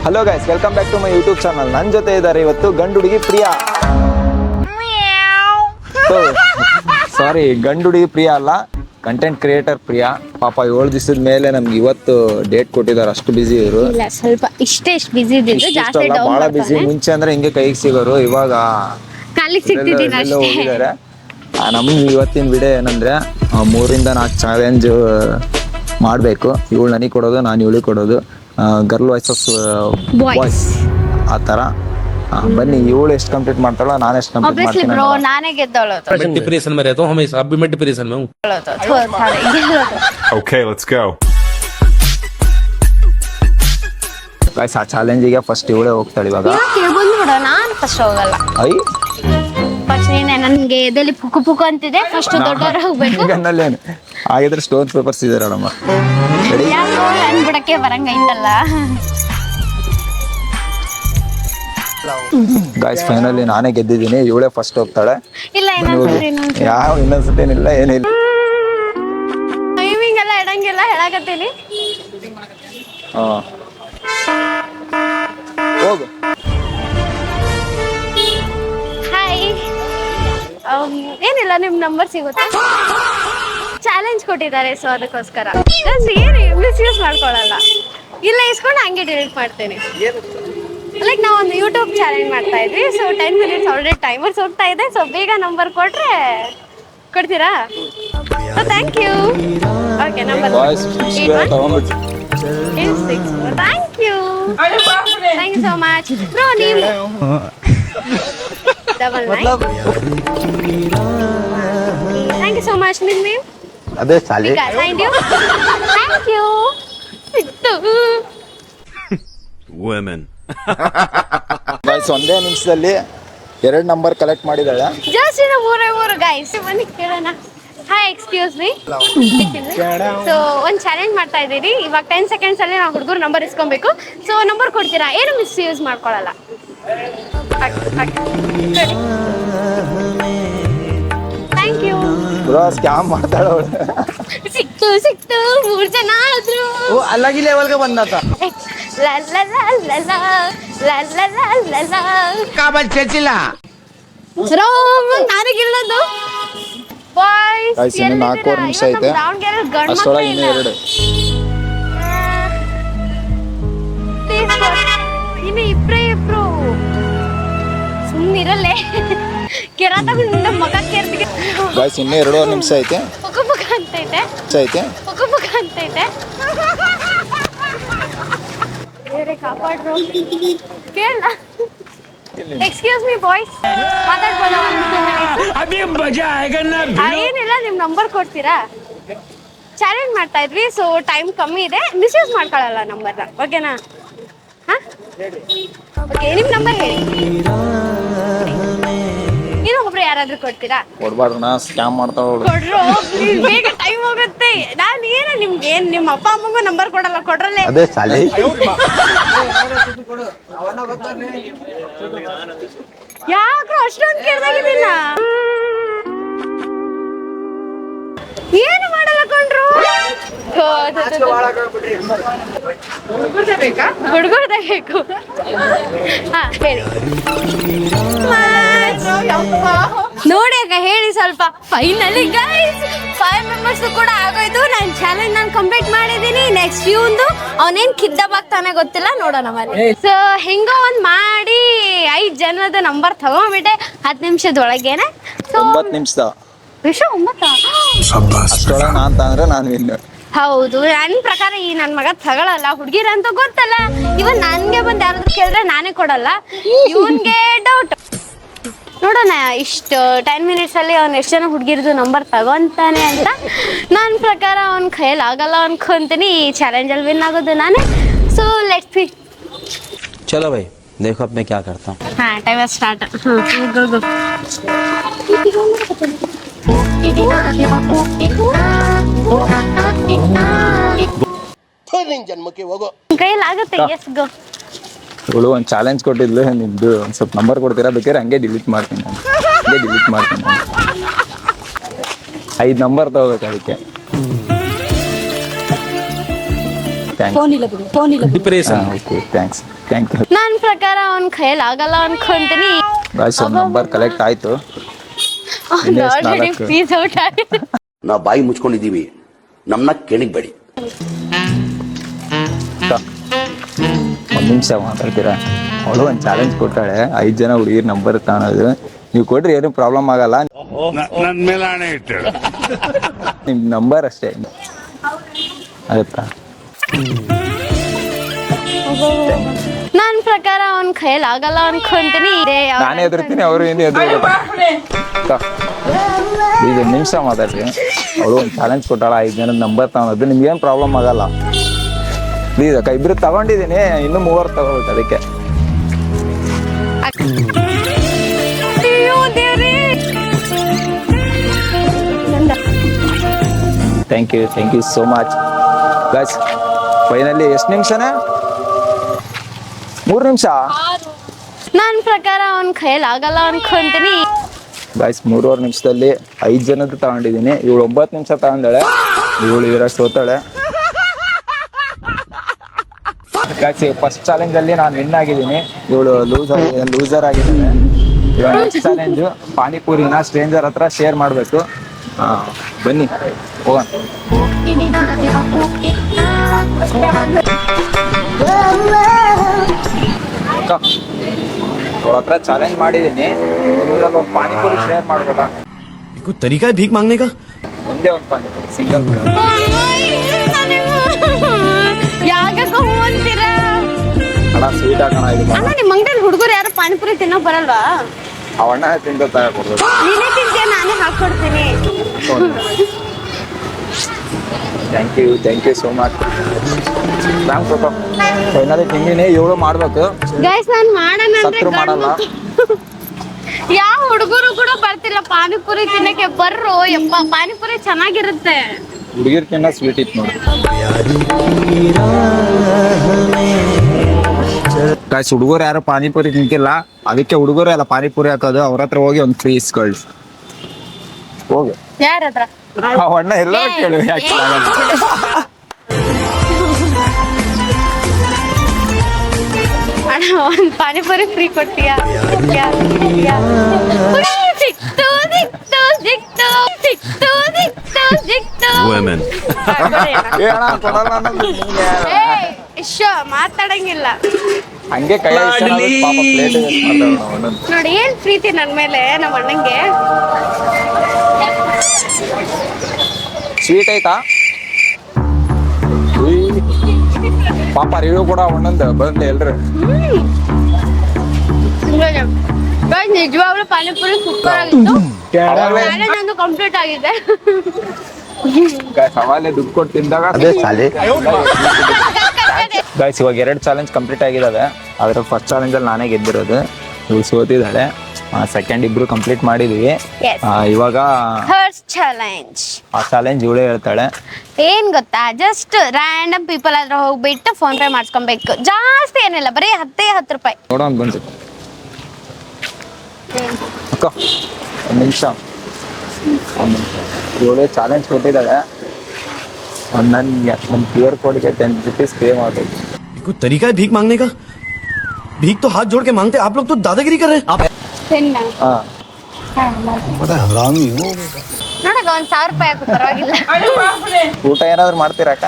Hello guys, welcome back to my YouTube channel. ನನ್ನ ಜೊತೆ ಇದ್ದಾರೆ ಇವತ್ತು ಗಂಡು ಹುಡುಗಿ ಪ್ರಿಯಾ. ಸಾರಿ, ಗಂಡು ಹುಡುಗಿ ಪ್ರಿಯಾ ಅಲ್ಲ, ಕಂಟೆಂಟ್ ಕ್ರಿಯೇಟರ್ ಪ್ರಿಯಾ. ಪಾಪ 7 ದಿವಸದ ಮೇಲೆ ನಮ್ಗೆ ಇವತ್ತು ಡೇಟ್ ಕೊಟ್ಟಿದ್ದಾರೆ. ಅಷ್ಟು ಬಿಸಿ ಇವರು. ಇಲ್ಲ, ಸ್ವಲ್ಪ ಇಷ್ಟೇ ಬಿಸಿ ಇದ್ದಿದ್ದು, ಜಾಸ್ತಿ ಡೌನ್ ಬಹಳ ಬಿಸಿ. ಮುಂಚೆ ಅಂದ್ರೆ ಹಿಂಗೆ ಕೈಗೆ ಸಿಗೋರು, ಇವಾಗ ಕಾಲಿಗೆ ಸಿಗ್ತಿದ್ದೀನಿ ಅಷ್ಟೇ. ಹೋಗಿದ್ದಾರೆ. ನಮ್ಗೆ ಇವತ್ತಿನ ವಿಡಿಯೋ ಏನಂದ್ರೆ 3 ಇಂದ 4 ಚಾಲೆಂಜ್ ಮಾಡಬೇಕು. ಇವಳು ನನಗೆ ಕೊಡೋದು, ನಾನು ಇವಳಿಗೆ ಕೊಡೋದು. ಗರ್ಲ್ ವಾಯ್ಸಸ್ ಬಾಯ್ಸ್ ಆ ಥರ. ಬನ್ನಿ, ಇವಳು ಎಷ್ಟು ಕಂಪ್ಲೀಟ್ ಮಾಡ್ತಾಳೋ ನಾನು ಎಷ್ಟು ಕಂಪ್ಲೀಟ್ ಮಾಡ್ತೀನಿ. ಬ್ರೋ, ನಾನೇ ಗೆದ್ದೋಳು. मैं डिप्रेशन में रहता हूँ हमेशा. अब भी मैं डिप्रेशन में हूँ. Okay, let's go. ಗೈಸ್, ಆ ಚಾಲೆಂಜಿಗೆ ಫಸ್ಟ್ ಇವಳೇ ಹೋಗ್ತಾಳೆ ಇವಾಗ. ಬಂದ್ಬಿಡ, ನಾನು ಫಸ್ಟ್ ಹೋಗಲ್ಲ. ಐ ಫಸ್ಟ್ ನೀನೆ. ನನ್ಗೆ ಎದೆಲಿ ಪುಕ್ಕು ಪುಕ್ಕು ಅಂತಿದೆ. ಫಸ್ಟ್ ದೊಡ್ಡವ್ರು ಹೋಗ್ಬೇಕು. ಗನ್ನಲ್ಲೇನು ಆಗಿದ್ರೆ ಸ್ಟೋನ್ ಪೇಪರ್ಸ್ ಇದ್ದಾರೆ ನಮ್ಮ. ಯಾಕೋ ಅನ್ಬಿಡಕ್ಕೆ ಬರಂಗೈತಲ್ಲ. ಗೈಸ್, ಫೈನಲಿ ನಾನೇ ಗೆದ್ದಿದ್ದೀನಿ. ಇವಳೇ ಫಸ್ಟ್ ಹೋಗ್ತಾಳೆ. ಇಲ್ಲ, ಯಾವ ಇನ್ನೊಂದ್ಸತೇನಿಲ್ಲ, ಏನಿಲ್ಲ. ಟೈಮಿಂಗ್ ಎಲ್ಲ ಇಡಂಗಿಲ್ಲ, ಹೇಳಕತ್ತೀನಿ. ಹೋಗು. ಹಾಯ್. ಏನಿಲ್ಲ, ನಿಮ್ ನಂಬರ್ ಸಿಗುತ್ತೆ. ಚಾಲೆಂಜ್ ಕೊಟ್ಟಿದ್ದಾರೆ, ಸೊ ಅದಕ್ಕೋಸ್ಕರ ಏನು ಮಿಸ್ಯೂಸ್ ಮಾಡ್ಕೊಳಲ್ಲ. ಇಲ್ಲ, ಇಸ್ಕೊಂಡು ಹಂಗೆ ಡಿಲೀಟ್ ಮಾಡ್ತೇನೆ. ಲೈಕ್ ನಾವು ಒಂದು ಯೂಟ್ಯೂಬ್ ಚಾಲೆಂಜ್ ಮಾಡ್ತಾ ಇದ್ವಿ. ಸೊ 10 ಮಿನಿಟ್ಸ್ ಆಲ್ರೆಡಿ ಟೈಮರ್ಸ್ ಹೋಗ್ತಾ ಇದೆ. ಸೊ ಬೇಗ ನಂಬರ್ ಕೊಟ್ರೆ ಕೊಡ್ತೀರಾ? Thank you. Okay, number thank you so much bro. ನೀವು ಥ್ಯಾಂಕ್ ಯು ಸೋ ಮಚ್. ನಿಮ್ಮ ಅದೇ ಸಾಲಿ. Thank you. Women. ಗೈಸ್, ಒಂದೇ ನಿಮಿಷದಲ್ಲಿ 2 ನಂಬರ್ ಕಲೆಕ್ಟ್ ಮಾಡಿದಾಳೆ. ಜಸ್ಟ್ ಇನ್ನು 3 ಗೈಸ್. ಬನ್ನಿ ಕೇಳೋಣ. Hi, excuse me. ಸೊ ಒಂದು ಚಾಲೆಂಜ್ ಮಾಡ್ತಾ ಇದ್ದೀರಿ. ಇವಾಗ 10 seconds ಅಲ್ಲಿ ನಾವು ಹುಡುಗರು ನಂಬರ್ ಇಸ್ಕೊಬೇಕು. ಸೊ ನಂಬರ್ ಕೊಡ್ತೀರಾ? ಏನು ಮಿಸ್ಯೂಸ್ ಮಾಡ್ಕೊಳ್ಳಲ್ಲ. Thank you. ಬ್ರೋ, ಸ್ಕ್ಯಾಮ್ ಮಾಡ್ತಾಳೆ ಅವಳು. ಸಿಕ್ತು 3 ಜನ ಆದ್ರು. ಅಲ್ಲಾಗಿ ಲೆವೆಲ್ಗೆ ಬಂದಾತ. ನಾನಿಗಿಲ್ಲದು ಬಾಯ್ಸ್. ಗೈಸ್, ಇನ್ನು 4 ನಿಮಿಷ ಐತೆ. ಅಷ್ಟೊಳಗೆ ಇನ್ನೂ 2. ಇನ್ನು ಇಬ್ರು ಸುಮ್ಮನಿರಲ್ಲೇ. ಕೆರಾತ ಮಗ ಕೇರ್ತಿಗೆ. ಗೈಸ್, ಇನ್ನೂ 2 ನಿಮಿಷ ಐತೆ. ಪುಕ ಅಂತೈತೆ. ಪುಕ ಅಂತೈತೆ. ಕಾಪಾಡ್ರು. ಕೇಳ. ಎಕ್ಸ್ಕ್ಯೂಸ್ ಮೀ ಬಾಯ್ಸ್, ಮಾತಾಡ್ಬೋದಾ? ಏನಿಲ್ಲ, ನಿಮ್ ನಂಬರ್ ಕೊಡ್ತೀರಾ? ಚಾಲೆಂಜ್ ಮಾಡ್ತಾ ಇದ್ವಿ. ಸೊ ಟೈಮ್ ಕಮ್ಮಿ ಇದೆ, ಮಿಸ್ಯೂಸ್ ಮಾಡ್ಕೊಳ್ಳಲ್ಲ ನಂಬರ್ನ. ಓಕೆನಾ? ಹಾ, ಓಕೆ. ನಿಮ್ ನಂಬರ್ ಹೇಳಿ. ನೀನು ಒಬ್ರು ಯಾರಾದ್ರೂ ಕೊಡ್ತೀರಾ? ಕೊಡ್ಬಾರ್ದು, ಸ್ಕ್ಯಾಮ್ ಮಾಡ್ತಾಳ ಅವಳು. ಕೊಡ್ರು, ಬೇಗ ಟೈಮ್ ಹೋಗುತ್ತೆ. ನಾನು ಏನು ನಿಮ್ಗೆ ನಿಮ್ಮ ಅಪ್ಪ ಅಮ್ಮಗೂ ನಂಬರ್ ಕೊಡಲ್ಲ. ಕೊಡ್ರಲ್ಲೇ. ಅದೇ ಸಾಲಿ. ಯಾಕೆ ಅಷ್ಟೊಂದು ಕೇಳ್ದಾಗಿದ್ದೀನ? ಏನು ಮಾಡಲ್ಲ ಕೊಂಡ್ರು. ಹುಡುಗರ್ದೇ ಬೇಕು. ಹಾ, ಹೇಳಿ. ನೋಡಿ ಅಕ್ಕ, ಹೇಳಿ ಸ್ವಲ್ಪ. ಫೈನಲಿ ಗೈಸ್, 5 ಮೆಂಬರ್ಸ್ ಕೂಡ ಆಗೋಯ್ತು. ನಾನು ಚಾಲೆಂಜ್ ನಾನು ಕಂಪ್ಲೀಟ್ ಮಾಡಿದ್ದೀನಿ. ನೆಕ್ಸ್ಟ್ ಇವಂದು ಅವನೇನ್ ಕಿದ್ದಬಾಗ್ತಾನೆ ಗೊತ್ತಿಲ್ಲ, ನೋಡೋಣ ಮನೆ. ಸೊ ಹೆಂಗೋ ಒಂದ್ ಮಾಡಿ 5 ಜನದ ನಂಬರ್ ತಗೊಂಡ್ಬಿಟ್ಟೆ 10 ನಿಮಿಷದೊಳಗೇನೆ. 9 ನಿಮಿಷದ ವಿಷಯ 9. ಅಷ್ಟೊಳಗೆ ನಾನು ತಂದ್ರೆ ನಾನು ವಿನ್ನು. ಹೌದು, ನನ್ನ ಪ್ರಕಾರ ಈ ನನ್ನ ಮಗ ತಗೊಳಲ್ಲ. ಹುಡುಗಿರಂತೂ ಗೊತ್ತಲ್ಲ. ಇವನ್ ನನ್ಗೆ ಬಂದು ಯಾರಾದ್ರೂ ಕೇಳಿದ್ರೆ ನಾನೇ ಕೊಡಲ್ಲ. ಇವನ್ಗೆ ಡೌಟ್. ನೋಡೋಣ ಇಷ್ಟು 10 ಮಿನಿಟ್ಸ್ ಅಲ್ಲಿ ಅವ್ನು ಎಷ್ಟು ಜನ ಹುಡುಗಿರ್ದು ನಂಬರ್ ತಗೊಂತಾನೆ ಅಂತ. ನನ್ನ ಪ್ರಕಾರ ಅವ್ನ ಕೈಯಲ್ಲಿ ಆಗಲ್ಲ ಅನ್ಕೊಂತೀನಿ. ಈ ಚಾಲೆಂಜಲ್ಲಿ ವಿನ್ ಆಗೋದು ನಾನೇ. So let's see. चलो भाई, देखो अब मैं क्या करता हूँ. ಹಾ, ಟೈಮ್ ಸ್ಟಾರ್ಟ್. ಗೋ. ಕೈಯಲ್ಲಿ ಆಗುತ್ತೆ. ಎಸ್, ಗೋ. ಇವಳು ಒಂದು ಚಾಲೆಂಜ್ ಕೊಟ್ಟಿದ್ಲು. ನಿಮ್ದು ಒಂದು ಸ್ವಲ್ಪ ನಂಬರ್ ಕೊಡ್ತೀರಾ? ಬೇಕಾದ್ರೆ ಹಂಗೆ ಡಿಲೀಟ್ ಮಾಡ್ತೀನಿ ನಾನು. 5 ನಂಬರ್ ತಗೋಬೇಕು ಅದಕ್ಕೆ. Depression okay thanks thank you. ನನ್ನ ಪ್ರಕಾರ ಅವ್ನ ಕೈಯಲ್ಲಿ ಆಗಲ್ಲ ಅನ್ಕೊಂತೀನಿ. ಗಾಯ್ಸ್ ಒಂದು ನಂಬರ್ ಕಲೆಕ್ಟ್ ಆಯ್ತು. ಇನ್ನೆಷ್ಟ್ ಆಲ್ರೆಡಿ ನಾಲ್ಕು? ಪೀಸ್ ಔಟ್ ಆಗಿದೆ. ನಾವು ಬಾಯಿ ಮುಚ್ಕೊಂಡಿದ್ದೀವಿ, ನಮ್ಮನ್ನ ಕೆಣಿಗ್ಬೇಡಿ. ಒಂದು ನಿಮಿಷ ಮಾತಾಡ್ತೀರಾ? ಅವಳು ಒಂದು ಚಾಲೆಂಜ್ ಕೊಟ್ಟಾಳೆ, 5 ಜನ ಹುಡುಗಿರ್ ನಂಬರ್ ಕಾಣೋದು. ನೀವು ಕೊಡ್ರಿ ಏನು ಪ್ರಾಬ್ಲಮ್ ಆಗಲ್ಲ. ನನ್ನ ಮೇಲೆ ಆಣೆ ಇಟ್ಟಳು. ನಿಮ್ ನಂಬರ್ ಅಷ್ಟೇ ಆಯ್ತಾ? ನನ್ನ ಪ್ರಕಾರ ಅವ್ನ ಕೈಯಲ್ಲಿ ಆಗಲ್ಲ ಅನ್ಕೊಂತೀನಿ. ನಾನೇ ಎದುರ್ತೀನಿ, ಅವರು ಏನು ಎದುರು. ಈಗ ಒಂದು ನಿಮಿಷ ಮಾತಾಡ್ರಿ. ಅವಳು ಒಂದು ಚಾಲೆಂಜ್ ಕೊಟ್ಟಾಳ, 5 ಜನ ನಂಬರ್ ತಗೊಳೋದು. ನಿಮ್ಗೇನು ಪ್ರಾಬ್ಲಮ್ ಆಗಲ್ಲ ಪ್ಲೀಸ್ ಅಕ್ಕ. ಇಬ್ರು ತಗೊಂಡಿದ್ದೀನಿ, ಇನ್ನು 3 ತಗೋಬೇಕು ಅದಕ್ಕೆ. ಅಯ್ಯೋ ದೇವ್ರೇ. Thank you so much guys. Finally ಎಷ್ಟು ನಿಮಿಷನೇ? 3 ನಿಮಿಷ ನನ್ನ ಪ್ರಕಾರ ಅವ್ನ ಕೈಯಲ್ಲಿ ಆಗಲ್ಲ ಅನ್ಕೊಂತೀನಿ. ಗಾಯ್ಸ್. 3.5 ನಿಮಿಷದಲ್ಲಿ 5 ಜನದ್ದು ತಗೊಂಡಿದ್ದೀನಿ. ಇವಳು 9 ನಿಮಿಷ ತಗೊಂಡಾಳೆ, ಇವಳು ಇರಷ್ಟು ಹೋತಾಳೆ. ಗಾಯ್ಸ್, ಫಸ್ಟ್ ಚಾಲೆಂಜ್ ಅಲ್ಲಿ ನಾನು ವಿನ್ ಆಗಿದ್ದೀನಿ, ಇವಳು ಲೂಸರ್ ಆಗಿದ್ದಾನೆ. ಇವಾಗ ನೆಕ್ಸ್ಟ್ ಚಾಲೆಂಜು ಪಾನಿಪುರಿನ ಸ್ಟ್ರೇಂಜರ್ ಹತ್ರ ಶೇರ್ ಮಾಡಬೇಕು. ಬನ್ನಿ ಹೋಗೋಣ. ಅವಳ ಹತ್ರ ಚಾಲೆಂಜ್ ಮಾಡಿದ್ದೀನಿ, ಒಂದು ಪಾನಿಪುರಿ ಶೇರ್ ಮಾಡ್ಬೋದಾ? कोई तरीका है भीख मांगने का? ಒಂದೇ ಒಂದು ಪಾನಿಪುರಿ ಸಿಂಗಲ್. ಯಾಕೋ ಹೂ ಅಂತೀರಾ? ಅಣ್ಣ ಸ್ವೀಟ್ ಹಾಕೋಣ ಇದು. ಅಣ್ಣ ನಿಮ್ಮ ಅಂಗಡಿಯಲ್ಲಿ ಹುಡುಗರು ಯಾರು ಪಾನಿಪುರಿ ತಿನ್ನೋ ಬರಲ್ವಾ? ಅವಣ್ಣ ತಿಂದ ತಗೊಡ್ಬೋದು. ನೀನೇ ತಿಂತೀಯ, ನಾನೇ ಹಾಕೊಡ್ತೀನಿ. Thank you so much. Finally ತಿಂದಿನಿ, ಇವಳು ಮಾಡ್ಬೇಕು. ಗೈಸ್ ನಾನು ಮಾಡೋಣ ಅಂದ್ರೆ ಸತ್ರು ಮಾಡಲ್ಲ. ಯಾವ ಹುಡುಗರು ಕೂಡ ಬರ್ತಿಲ್ಲ ಪಾನಿಪುರಿ ತಿನ್ನಕ್ಕೆ. ಬರ್ರು ಯಪ್ಪ, ಪಾನಿಪುರಿ ಚೆನ್ನಾಗಿರುತ್ತೆ. ಹುಡುಗಿರ್ಕಿನ್ನ ಸ್ವೀಟ್ ಇತ್ತು ನೋಡಿ. ಗಾಯ್ಸ್, ಹುಡುಗರು ಯಾರು ಪಾನಿಪುರಿ ತಿಂತಿಲ್ಲ, ಅದಕ್ಕೆ ಹುಡುಗರು ಎಲ್ಲ ಪಾನಿಪುರಿ ಹಾಕೋದು. ಅವ್ರ ಹತ್ರ ಹೋಗಿ ಒಂದು ಫ್ರೀ ಇಸ್ಕೊಳ್ಳಿ. ಹೋಗು. ಯಾರ ಹತ್ರ? ಅವಣ್ಣ ಎಲ್ಲ ಕೇಳು. ಯಾಕೆ ಅಣ್ಣ ಒಂದು ಪಾನಿಪುರಿ ಫ್ರೀ ಕೊಡ್ತೀಯಾ? ಸಿಕ್ತು ಸಿಕ್ತು ಸಿಕ್ತು ಸಿಕ್ತು ಸಿಕ್ತು ಸಿಕ್ತು. Women. ಕೊಡಲ್ಲ ಅನ್ನೋದು ನೀನೇ. ಮಾತಾಡಂಗಿಲ್ಲ ಹಂಗೆ ಕೈ ಪಾಪ ಪ್ಲೇಟ್ ನೋಡಿ. ಏನ್ ಪ್ರೀತಿ ನನ್ ಮೇಲೆ ನಮ್ಮ ಅಣ್ಣಂಗೆ. ಸ್ವೀಟ್ ಐತಾ? ಪಾಪ ರಿವ್ಯೂ ಕೂಡ ಒಂದೊಂದು ಬಂದು ಎಲ್ರು. ನಿಜವಾಗ್ಲೂ ಪಾನಿಪುರಿ ಸೂಪರ್ ಆಗಿತ್ತು. ನಂದು ಕಂಪ್ಲೀಟ್ ಆಗಿದೆ. ಸವಾಲೆ ದುಡ್ಡು ಕೊಟ್ಟು ತಿಂದಾಗ ಗಾಯ್ಸ್, ಇವಾಗ 2 ಚಾಲೆಂಜ್ ಕಂಪ್ಲೀಟ್ ಆಗಿದಾವೆ. ಅದ್ರ ಫಸ್ಟ್ ಚಾಲೆಂಜ್ ಅಲ್ಲಿ ನಾನೇ ಗೆದ್ದಿರೋದು, ಇವಳು ಸೋತಿದ್ದಾಳೆ. ಸೆಕೆಂಡ್ ಇಬ್ರು ಕಂಪ್ಲೀಟ್ ಮಾಡಿದೀವಿ. ಇವಾಗ ಚಾಲೆಂಜ್, ಆ ಚಾಲೆಂಜ್ ಇವಳೇ ಹೇಳ್ತಾಳೆ. ಏನ್ ಗೊತ್ತಾ, ಜಸ್ಟ್ ರ್ಯಾಂಡಮ್ ಪೀಪಲ್ ಆದ್ರೆ ಹೋಗ್ಬಿಟ್ಟು ಫೋನ್ ಪೇ ಮಾಡಿಸ್ಕೊಬೇಕು. ಜಾಸ್ತಿ ಏನಿಲ್ಲ, ಬರೀ 10 ರೂಪಾಯಿ. ನೋಡೋಣ ಬಂತು ಅಕ್ಕ. ಒಂದು ನಿಮಿಷ, ಇವಳೇ ಚಾಲೆಂಜ್ ಕೊಟ್ಟಿದ್ದಾಳೆ. ನನ್ನ QR ಕೋಡ್ಗೆ 10 rupees ಪೇ ಮಾಡಬೇಕು. कोई तरीका है भीख मांगने का? भीख तो हाथ जोड़ के मांगते, आप लोग तो दादागिरी कर रहे हैं। आप ನೋಡಕ 1000 ರೂಪಾಯಿ ಹಾಕು, ಪರವಾಗಿಲ್ಲ. ಊಟ ಏನಾದ್ರು ಮಾಡ್ತೀರಕ್ಕ?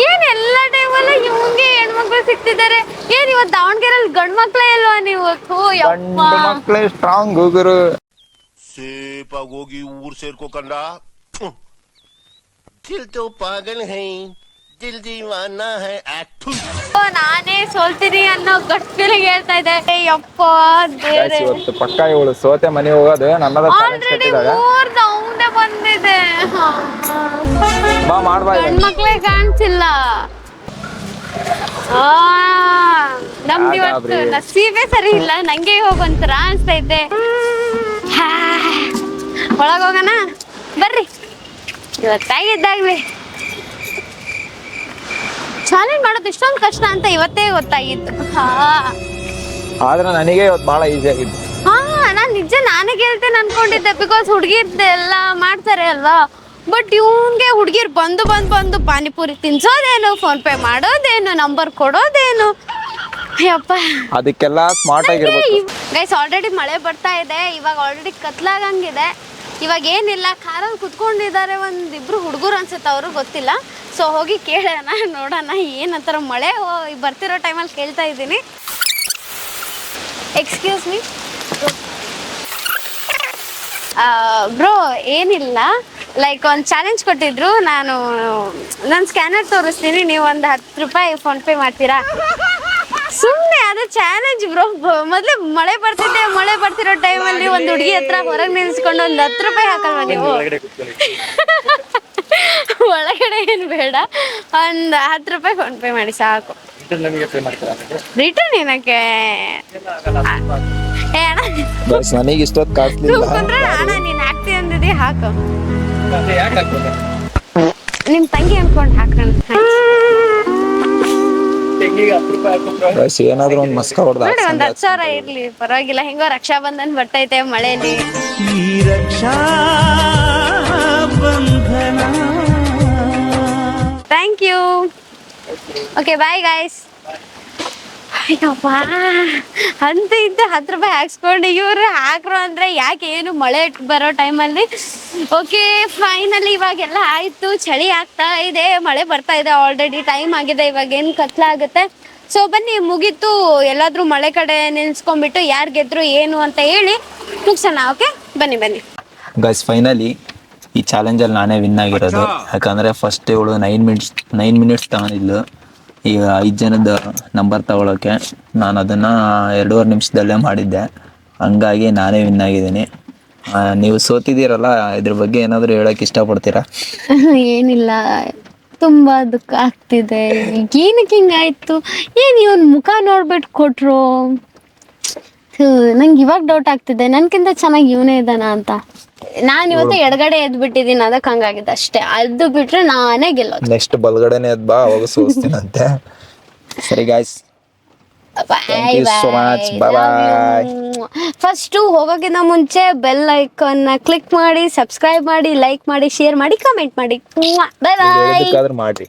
ಏನ್ ಎಲ್ಲ ಟೈಮಲ್ಲ ಇವಂಗೆ ಹೆಣ್ಮಕ್ಳು ಸಿಗ್ತಿದ್ದಾರೆ. ಏನ್ ಇವತ್ತು ದಾವಣಗೆರೆಯಲ್ಲಿ ಗಂಡ್ ಮಕ್ಳೇ ಇಲ್ವಾ ನೀವು? ಗಂಡು ಮಕ್ಳೇ ಸ್ಟ್ರಾಂಗ್ ಹೋಗುರು. ಸೇಪಾಗಿ ಹೋಗಿ ಊರ್ ಸೇರ್ಕೋಕಂಡ. ದಿಲ್ ತೋ ಪಾಗಲ್ ಹೈ, ದಿಲ್ ದೀವಾನಾ ಹೈ. ನಾನೇ ಸೋಲ್ತೀನಿ ಅನ್ನೋ ಗಟ್ ಫೀಲಿಂಗ್ ಹೇಳ್ತಾ ಇದೆ. ಯಪ್ಪ ದೇವ್ರೇ, ಇವತ್ತು ಪಕ್ಕ ಇವಳು ಸೋತೆ ಮನೆ ಹೋಗೋದು. ನನ್ನದ ಆಲ್ರೆಡಿ 3 ರೌಂಡ್ ಬಂದಿದೆ. ಬಾ ಮಾಡ್ಬಾ. ಗಂಡ್ಮಕ್ಳೇ ಕಾಣಿಸಿಲ್ಲ. ನಮ್ದು ಇವತ್ತು ನಸೀಬೇ ಸರಿ ಇಲ್ಲ. ನಂಗೆ ಹೋಗಂತರ ಅನ್ಸ್ತೈತೆ. ಒಳಗೋಗೋಣ ಬರ್ರಿ. ಇವತ್ತಾಗಿದ್ದಾಗ್ಲಿ ಚಾಲೆಂಜ್ ಮಾಡೋದು ಇಷ್ಟೊಂದು ಕಷ್ಟ ಅಂತ ಇವತ್ತೇ ಗೊತ್ತಾಗಿತ್ತು. ಆದ್ರೆ ನನಗೆ ಇವತ್ತು ಬಹಳ ಈಸಿ ಆಗಿತ್ತು. ನಾನು ನಿಜ ನಾನೇ ಗೆಲ್ತೇನೆ ಅನ್ಕೊಂಡಿದ್ದೆ, ಬಿಕಾಸ್ ಹುಡುಗಿರ್ದೆಲ್ಲ ಮಾಡ್ತಾರೆ ಅಲ್ವಾ. ಬಟ್ ಇವನ್ಗೆ ಹುಡುಗಿರ್ ಬಂದು ಪಾನಿಪುರಿ ತಿನ್ಸೋದೇನು, ಫೋನ್ ಪೇ ಮಾಡೋದೇನು, ನಂಬರ್ ಕೊಡೋದೇನು, ಅಯ್ಯಪ್ಪ. ಅದಕ್ಕೆಲ್ಲ ಸ್ಮಾರ್ಟ್ ಆಗಿರ್ಬೇಕು. ಗೈಸ್ ಆಲ್ರೆಡಿ ಮಳೆ ಬರ್ತಾ ಇದೆ, ಇವಾಗ ಆಲ್ರೆಡಿ ಕತ್ಲಾಗಂಗಿದೆ. ಇವಾಗ ಏನಿಲ್ಲ, ಕಾರಲ್ಲಿ ಕುತ್ಕೊಂಡಿದ್ದಾರೆ ಒಂದಿಬ್ರು ಹುಡುಗರು ಅನ್ಸುತ್ತೆ, ಅವರು ಗೊತ್ತಿಲ್ಲ. ಸೊ ಹೋಗಿ ಕೇಳೋಣ, ನೋಡೋಣ ಏನಂತಾರ. ಮಳೆ ಬರ್ತಿರೋ ಟೈಮಲ್ಲಿ ಕೇಳ್ತಾ ಇದ್ದೀನಿ. ಎಕ್ಸ್ಕ್ಯೂಸ್ ಮೀ ಬ್ರೋ, ಏನಿಲ್ಲ, ಲೈಕ್ ಒಂದು ಚಾಲೆಂಜ್ ಕೊಟ್ಟಿದ್ರು. ನಾನು ಸ್ಕ್ಯಾನರ್ ತೋರಿಸ್ತೀನಿ, ನೀವು ಒಂದು 10 ರೂಪಾಯಿ ಫೋನ್ ಪೇ ಮಾಡ್ತೀರಾ? ಸುಮ್ಮನೆ ಅದು ಚಾಲೆಂಜ್ ಬ್ರೋ. ಮೊದಲೇ ಮಳೆ ಬರ್ತಿರೋ ಟೈಮಲ್ಲಿ ಒಂದು ಹುಡುಗಿ ಹತ್ರ ಹೊರಗೆ ನಿಲ್ಸ್ಕೊಂಡು ಒಂದು 10 ರೂಪಾಯಿ ಹಾಕಲ್ವಾ ನೀವು? ಒಳಗಡೆ ಏನು ಬೇಡ, ಒಂದು 10 ರೂಪಾಯಿ ಫೋನ್ ಪೇ ಮಾಡಿ ಸಾಕು. ರಿಟರ್ನ್ ಏನಕ್ಕೆ ಅಣ್ಣ? ನನಗೆ ಇಷ್ಟೊತ್ತು ಕಾಸ್ಲಿಲ್ಲ. ಅಣ್ಣ ನೀನ್ ಹಾಕ್ತಿ ಅಂದಿದ್ದಿ, ಹಾಕು. ನಿಮ್ ತಂಗಿ ಅನ್ಕೊಂಡು ಹಾಕೋಣ. ಏನಾದ್ರು ಒಂದು ಮಸ್ಕ ಹೊಡೆದ ನೋಡಿ, ಒಂದ್ 10,000 ಇರ್ಲಿ, ಪರವಾಗಿಲ್ಲ. ಹೆಂಗೋ ರಕ್ಷಾ ಬಂಧನ್ ಬರ್ತೈತೆ ಮಳೆಯಲ್ಲಿ. Thank you. Okay bye guys. Ayyappa, ಅಂತ ಇಂತ 10 ರೂಪಾಯಿ ಹಾಕ್ಸ್ಕೊಂಡು ಇವ್ರು ಹಾಕ್ರು ಅಂದ್ರೆ ಯಾಕೆ, ಏನು ಮಳೆ ಬರೋ ಟೈಮಲ್ಲಿ. ಓಕೆ ಫೈನಲಿ ಇವಾಗೆಲ್ಲ ಆಯ್ತು, ಚಳಿ ಆಗ್ತಾ ಇದೆ, ಮಳೆ ಬರ್ತಾ ಇದೆ, ಆಲ್ರೆಡಿ ಟೈಮ್ ಆಗಿದೆ, ಇವಾಗ ಏನು ಕತ್ಲಾಗುತ್ತೆ. ಸೊ ಬನ್ನಿ, ಮುಗೀತು. ಎಲ್ಲಾದ್ರೂ ಮಳೆ ಕಡೆ ನಿಲ್ಸ್ಕೊಂಡ್ಬಿಟ್ಟು ಯಾರು ಗೆದ್ರು ಏನು ಅಂತ ಹೇಳಿ ಮುಗ್ಸೋಣ. ಓಕೆ ಬನ್ನಿ. ಗೈಸ್ ಫೈನಲಿ ಈ ಚಾಲೆಂಜಲ್ಲಿ ನಾನೇ ವಿನ್ ಆಗಿರೋದು. ಯಾಕಂದರೆ ಫಸ್ಟ್ ಇವಳು 9 ಮಿನಿಟ್ಸ್ ತಗೊಂಡಿದ್ಲು. ಈಗ 5 ಜನದ ನಂಬರ್ ತಗೊಳ್ಳೋಕೆ ನಾನು ಅದನ್ನು 2.5 ನಿಮಿಷದಲ್ಲೇ ಮಾಡಿದ್ದೆ. ಹಂಗಾಗಿ ನಾನೇ ವಿನ್ ಆಗಿದ್ದೀನಿ. ನೀವು ಸೋತಿದ್ದೀರಲ್ಲ, ಇದ್ರ ಬಗ್ಗೆ ಏನಾದರೂ ಹೇಳೋಕೆ ಇಷ್ಟಪಡ್ತೀರಾ? ಏನಿಲ್ಲ, ತುಂಬ ದುಃಖ ಆಗ್ತಿದೆ. ಏನಕ್ಕೆ ಹಿಂಗಾಯ್ತು, ಏನು ಇವನ್ ಮುಖ ನೋಡ್ಬಿಟ್ಟು ಕೊಟ್ರು. ನಂಗೆ ಇವಾಗ ಡೌಟ್ ಆಗ್ತಿದೆ, ನನ್ಕಿಂತ ಚೆನ್ನಾಗಿ ಇವನೇ ಇದ್ದಾನ ಅಂತ. ನಾನು ಇವತ್ತು ಎಡಗಡೆ ಎದ್ಬಿಟ್ಟಿದ್ದೀನಿ, ಅದಕ್ಕೆ ಹಂಗಾಗಿದೆ ಅಷ್ಟೇ. ಅದು ಬಿಟ್ರೆ ನಾನೇ ಗೆಲ್ಲೋದು. ನೆಕ್ಸ್ಟ್ ಬಲ್ಗಡೆನೆ ಎದ್ದು ಬಾ, ಅವಾಗ ಸೋಸ್ತೀನಂತೆ. ಸರಿ guys, thank you so much. Bye. First ಹೋಗೋಕ್ಕಿಂತ ಮುಂಚೆ ಬೆಲ್ ಐಕಾನ್ನ ಕ್ಲಿಕ್ ಮಾಡಿ, ಸಬ್ಸ್ಕ್ರೈಬ್ ಮಾಡಿ, ಲೈಕ್ ಮಾಡಿ, ಶೇರ್ ಮಾಡಿ, ಕಮೆಂಟ್ ಮಾಡಿ. ಬಾಯ್ ಬಾಯ್. ಮಾಡ್ರಿ.